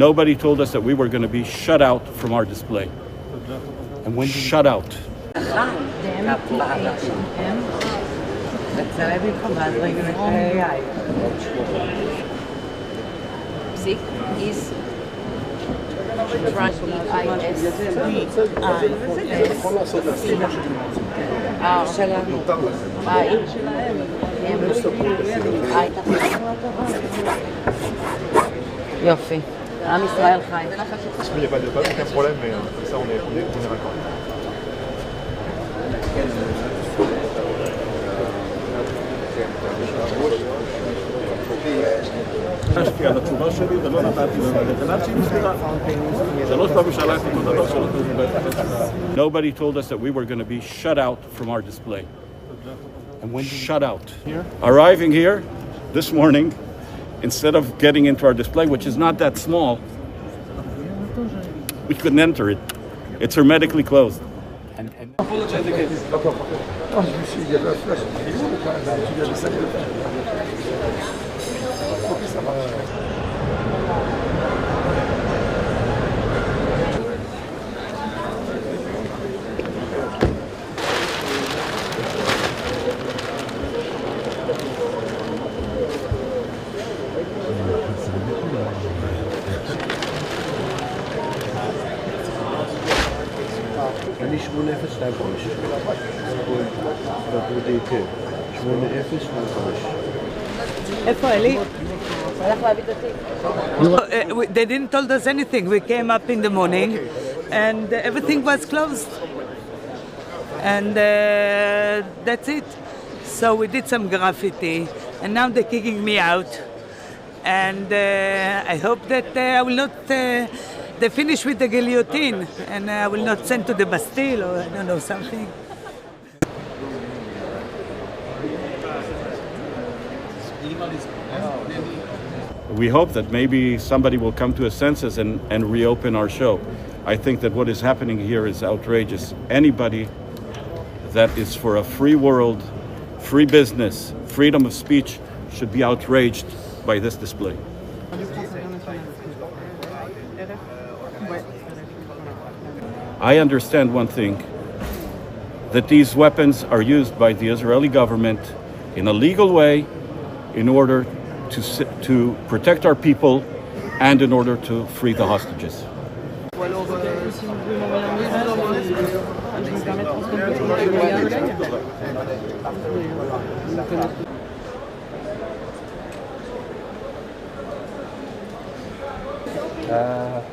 Nobody told us that we were going to be shut out from our display. And when shut out. Sick is יופי. עם ישראל חי. Il n'y a pas aucun problème, mais ça on est raccord. חשבתי על התשובה שלי ולא נתתי לדעת שהיא נסגרה. שלוש פעמים שאלתי אותו דבר שלא תזוגת. Nobody told us that we were going to be shut out from our display. And when shut out. Arriving here this morning, instead of getting into our display, which is not that small, we couldn't enter it. It's hermetically closed. אני 8025. בפרוטיקה. 8025. איפה אלי? הלך להביא את התיק. They didn't told us anything. We came up in the morning and everything was closed. And that's it. So we did some graffiti and now they're kicking me out. And I hope that I will not... they finish with the guillotine and I will not send to the Bastille or I don't know, something. We hope that maybe somebody will come to a senses and reopen our show. I think that what is happening here is outrageous. Anybody that is for a free world, free business, freedom of speech should be outraged by this display. I understand one thing, that these weapons are used by the Israeli government in a legal way in order to protect our people and in order to free the hostages. No.